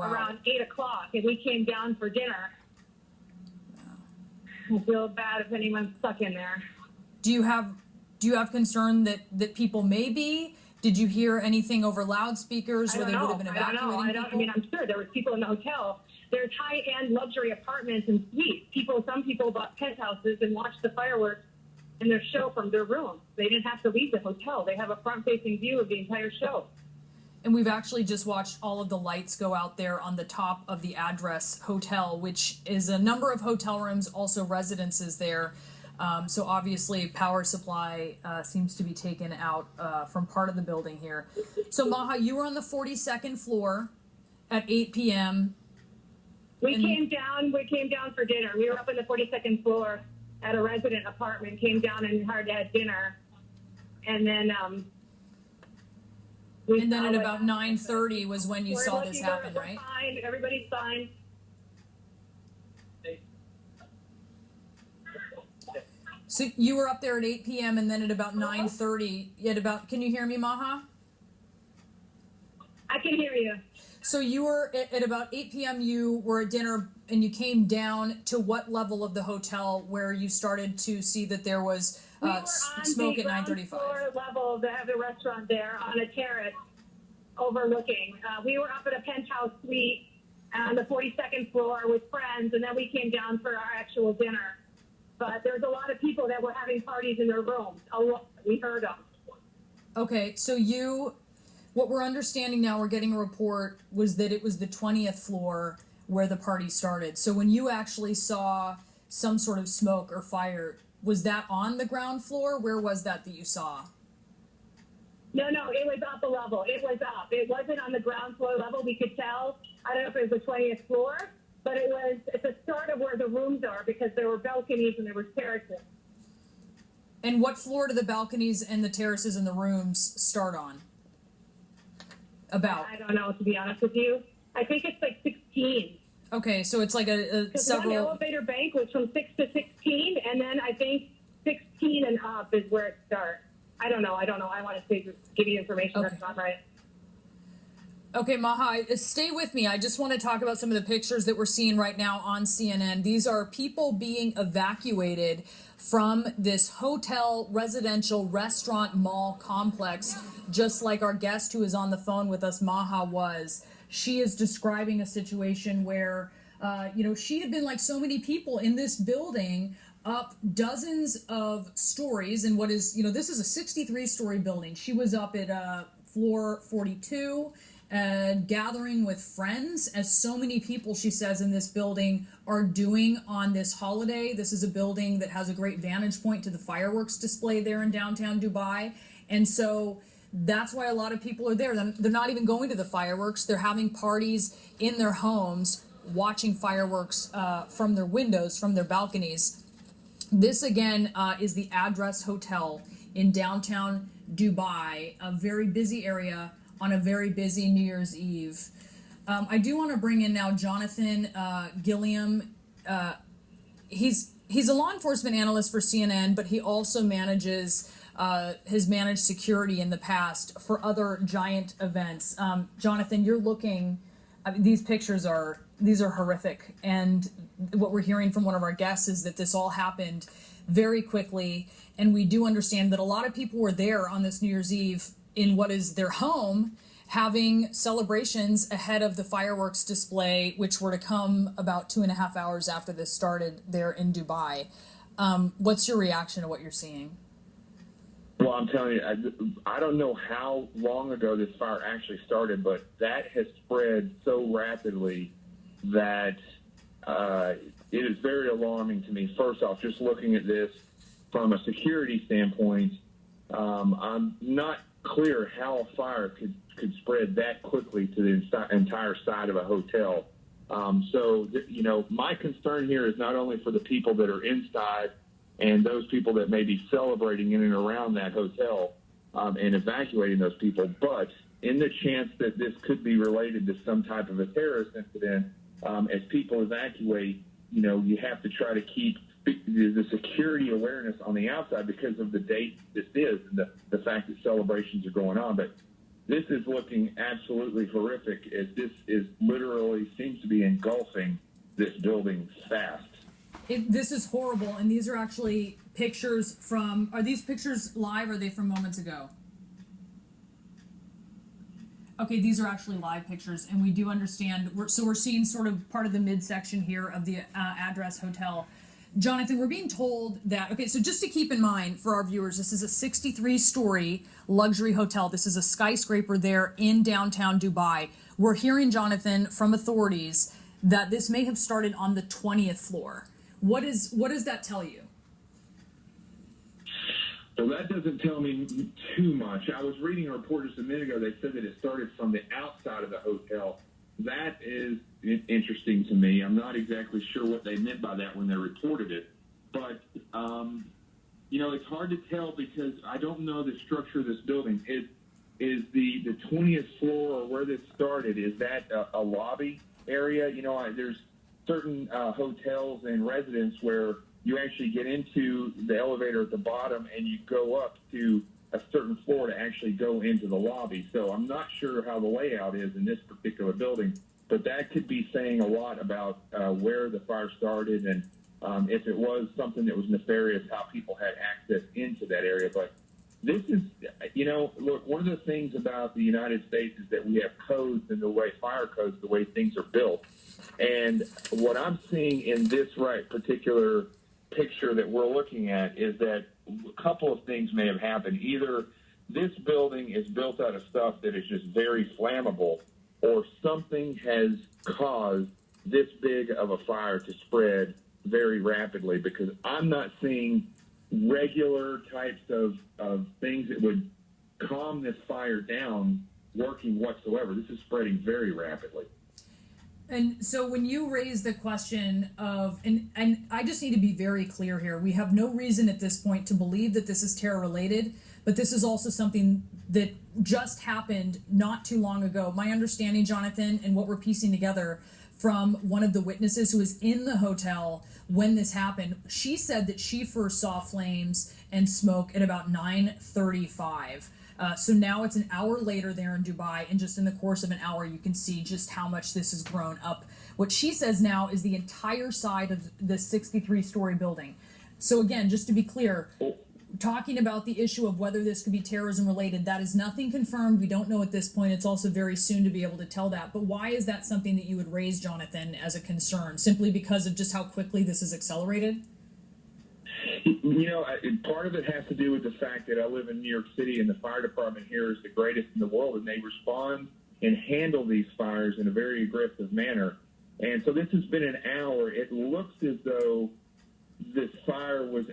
around 8 o'clock, and we came down for dinner. I feel bad if anyone's stuck in there. Do you have concern that people may be? Did you hear anything over loudspeakers where they would have been evacuating people? I mean, I'm sure there was people in the hotel. There's high-end luxury apartments and suites. Some people bought penthouses and watched the fireworks in their show from their room. They didn't have to leave the hotel. They have a front-facing view of the entire show. And we've actually just watched all of the lights go out there on the top of the Address Hotel, which is a number of hotel rooms, also residences there. So obviously power supply seems to be taken out from part of the building here. So Maha, you were on the 42nd floor at 8 p.m. We came down for dinner. We were up on the 42nd floor at a resident apartment, came down and had dinner. And then at about 9:30 was when you saw this happen, right? Fine. Everybody's fine. So you were up there at 8 p.m. and then at about 9:30, can you hear me, Maha? I can hear you. So you were at about 8 p.m. You were at dinner and you came down to what level of the hotel where you started to see that there was smoke at 9:35? We were on the floor level of the restaurant there on a terrace overlooking. We were up at a penthouse suite on the 42nd floor with friends, and then we came down for our actual dinner. But there's a lot of people that were having parties in their rooms. We heard them. Okay, so what we're understanding now, we're getting a report, was that it was the 20th floor where the party started. So when you actually saw some sort of smoke or fire, was that on the ground floor? Where was that you saw? No, it was up a level. It was up. It wasn't on the ground floor level. We could tell. I don't know if it was the 20th floor, but it's the start of where the rooms are because there were balconies and there were terraces. And what floor do the balconies and the terraces and the rooms start on? About? I don't know, to be honest with you. I think it's like 16. Okay, so it's like several... One elevator bank was from 6 to 16, and then I think 16 and up is where it starts. I don't know. I want to give you information that's not right. Okay, Maha, stay with me. I just want to talk about some of the pictures that we're seeing right now on CNN. These are people being evacuated from this hotel, residential, restaurant, mall complex, just like our guest who is on the phone with us, Maha, was. She is describing a situation where, she had been like so many people in this building up dozens of stories. And this is a 63-story building. She was up at floor 42. Gathering with friends, as so many people, she says, in this building are doing on this holiday. This is a building that has a great vantage point to the fireworks display there in downtown Dubai. And so that's why a lot of people are there. They're not even going to the fireworks. They're having parties in their homes, watching fireworks from their windows, from their balconies. This, again, is the Address Hotel in downtown Dubai, a very busy area on a very busy New Year's Eve. I do want to bring in now Jonathan Gilliam. He's a law enforcement analyst for CNN, but he also has managed security in the past for other giant events. Jonathan, you're looking, these pictures these are horrific. And what we're hearing from one of our guests is that this all happened very quickly. And we do understand that a lot of people were there on this New Year's Eve in what is their home, having celebrations ahead of the fireworks display, which were to come about 2.5 hours after this started there in Dubai. What's your reaction to what you're seeing? Well, I'm telling you, I don't know how long ago this fire actually started, but that has spread so rapidly that it is very alarming to me. First off, just looking at this from a security standpoint, I'm not clear how a fire could spread that quickly to the entire side of a hotel. My concern here is not only for the people that are inside and those people that may be celebrating in and around that hotel and evacuating those people, but in the chance that this could be related to some type of a terrorist incident, as people evacuate, you have to try to keep the security awareness on the outside because of the date this is and the fact that celebrations are going on. But this is looking absolutely horrific, as this is literally just seems to be engulfing this building fast. This is horrible, and these are actually pictures from. Are these pictures live, or are they from moments ago? Okay, these are actually live pictures, and we do understand. So we're seeing sort of part of the midsection here of the Address Hotel. Jonathan, we're being told that, okay, so just to keep in mind for our viewers, this is a 63-story luxury hotel. This is a skyscraper there in downtown Dubai. We're hearing, Jonathan, from authorities that this may have started on the 20th floor. What does that tell you? Well, that doesn't tell me too much. I was reading a report just a minute ago. They said that it started from the outside of the hotel. That is interesting to me. I'm not exactly sure what they meant by that when they reported it. But, it's hard to tell because I don't know the structure of this building. Is the 20th floor or where this started, is that a lobby area? There's certain hotels and residences where you actually get into the elevator at the bottom and you go up to a certain floor to actually go into the lobby. So I'm not sure how the layout is in this particular building, but that could be saying a lot about where the fire started and if it was something that was nefarious, how people had access into that area. But this is, look, one of the things about the United States is that we have codes and the way fire codes, the way things are built. And what I'm seeing in this particular picture that we're looking at is that a couple of things may have happened. Either this building is built out of stuff that is just very flammable, or something has caused this big of a fire to spread very rapidly, because I'm not seeing regular types of things that would calm this fire down working whatsoever. This is spreading very rapidly. And so when you raise the question of, and I just need to be very clear here, we have no reason at this point to believe that this is terror related, but this is also something that just happened not too long ago. My understanding, Jonathan, and what we're piecing together from one of the witnesses who was in the hotel when this happened, she said that she first saw flames and smoke at about 9:35. So now it's an hour later there in Dubai, and just in the course of an hour, you can see just how much this has grown up. What she says now is the entire side of the 63-story building. So again, just to be clear, talking about the issue of whether this could be terrorism related, that is nothing confirmed. We don't know at this point. It's also very soon to be able to tell that. But why is that something that you would raise, Jonathan, as a concern? Simply because of just how quickly this is accelerated? Part of it has to do with the fact that I live in New York City, and the fire department here is the greatest in the world, and they respond and handle these fires in a very aggressive manner. And so this has been an hour. It looks as though this fire was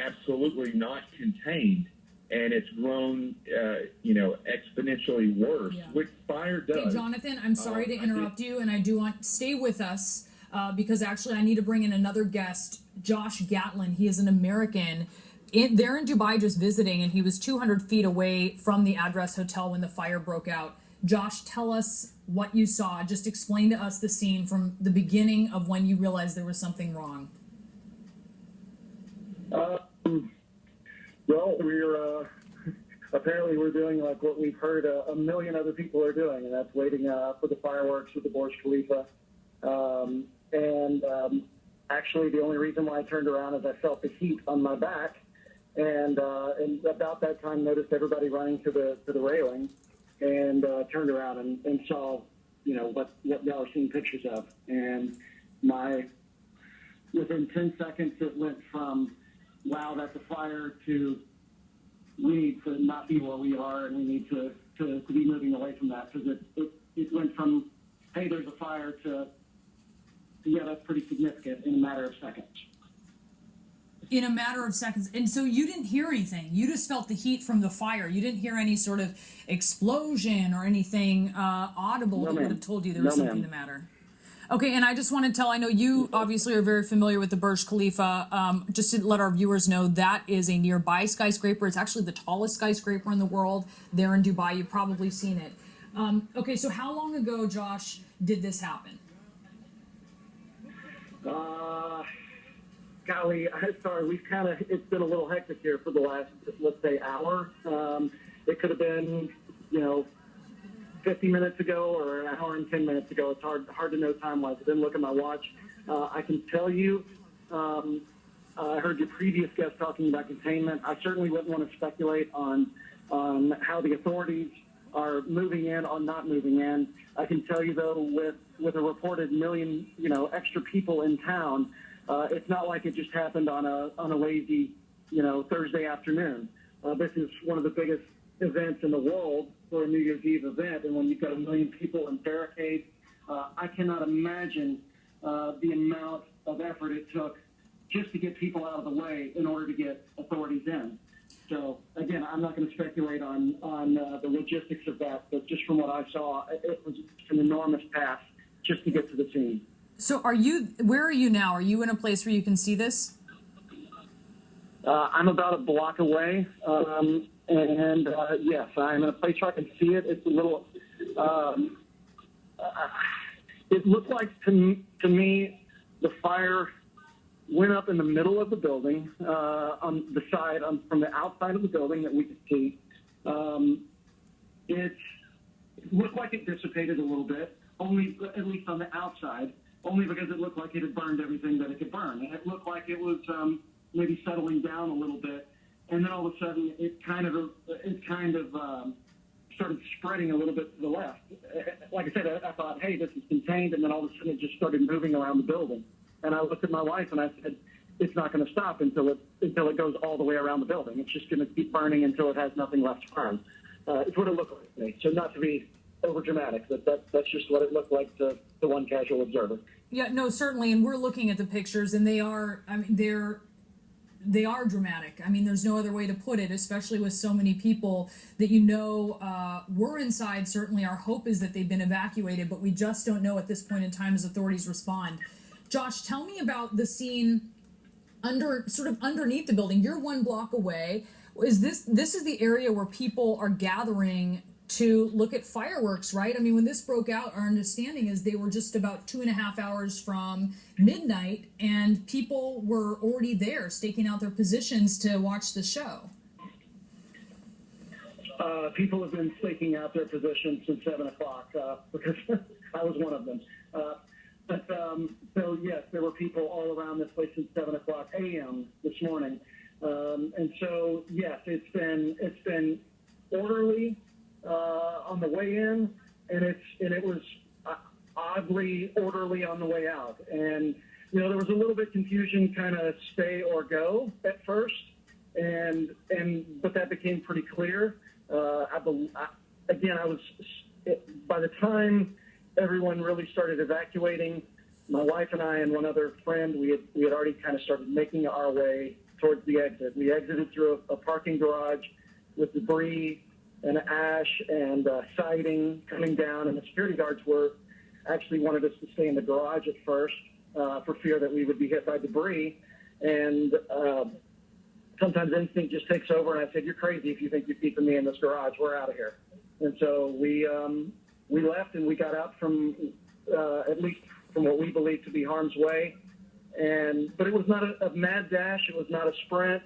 absolutely not contained, and it's grown, exponentially worse, which fire does. Okay, Jonathan, I'm sorry to interrupt you, and I do want stay with us because actually I need to bring in another guest, Josh Gatlin. He is an American. They're in Dubai just visiting, and he was 200 feet away from the Address Hotel when the fire broke out. Josh, tell us what you saw. Just explain to us the scene from the beginning of when you realized there was something wrong. Well, we're doing like what we've heard a million other people are doing, and that's waiting for the fireworks with the Burj Khalifa. Actually, the only reason why I turned around is I felt the heat on my back, and about that time noticed everybody running to the railing, and turned around and saw, what y'all are seeing pictures of. And within 10 seconds, it went from, wow, that's a fire, to we need to not be where we are, and we need to be moving away from that, because it went from, hey, there's a fire, to, yeah, that's pretty significant in a matter of seconds. In a matter of seconds. And so you didn't hear anything. You just felt the heat from the fire. You didn't hear any sort of explosion or anything audible that would have told you there was something the matter. Okay, and I just want to tell, I know you obviously are very familiar with the Burj Khalifa. Just to let our viewers know, that is a nearby skyscraper. It's actually the tallest skyscraper in the world there in Dubai. You've probably seen it. Okay, so how long ago, Josh, did this happen? Golly, I'm sorry. It's been a little hectic here for the last, let's say, hour. It could have been, 50 minutes ago or an hour and 10 minutes ago. It's hard to know time-wise. I didn't look at my watch. I can tell you, I heard your previous guest talking about containment. I certainly wouldn't want to speculate on how the authorities are moving in or not moving in. I can tell you, though, with a reported million, extra people in town, it's not like it just happened on a lazy, Thursday afternoon. This is one of the biggest events in the world for a New Year's Eve event, and when you've got 1 million people in barricades, I cannot imagine the amount of effort it took just to get people out of the way in order to get authorities in. So, again, I'm not going to speculate on the logistics of that, but just from what I saw, it was an enormous task just to get to the scene. So where are you now? Are you in a place where you can see this? I'm about a block away, yes, I'm in a place where I can see it. It's a little, it looked like to me the fire went up in the middle of the building, on the side, from the outside of the building that we could see. It looked like it dissipated a little bit, at least on the outside, only because it looked like it had burned everything that it could burn. And it looked like it was maybe settling down a little bit, and then all of a sudden it kind of started spreading a little bit to the left. Like I said, I thought, hey, this is contained, and then all of a sudden it just started moving around the building. And I looked at my wife and I said, it's not going to stop until it goes all the way around the building. It's just going to keep burning until it has nothing left to burn. It's what it looked like to me. So not to be over dramatic, but that's just what it looked like to one casual observer. Yeah, no, certainly. And we're looking at the pictures, and they are dramatic. I mean, there's no other way to put it, especially with so many people that were inside. Certainly our hope is that they've been evacuated, but we just don't know at this point in time as authorities respond. Josh, tell me about the scene underneath the building. You're 1 block away. This is the area where people are gathering to look at fireworks, right? I mean, when this broke out, our understanding is they were just about 2.5 hours from midnight, and people were already there staking out their positions to watch the show. People have been staking out their positions since 7 o'clock because I was one of them. So yes, there were people all around this place since 7 o'clock a.m. this morning, and so yes, it's been orderly on the way in, and it was oddly orderly on the way out. And there was a little bit confusion, kind of stay or go at first, but that became pretty clear. By the time everyone really started evacuating, my wife and I and one other friend, we had already kind of started making our way towards the exit. We exited through a parking garage with debris and ash and siding coming down, and the security guards actually wanted us to stay in the garage at first for fear that we would be hit by debris. And sometimes instinct just takes over, and I said, "You're crazy if you think you're keeping me in this garage. We're out of here." And so we left, and we got out from at least from what we believe to be harm's way. But it was not a mad dash. It was not a sprint.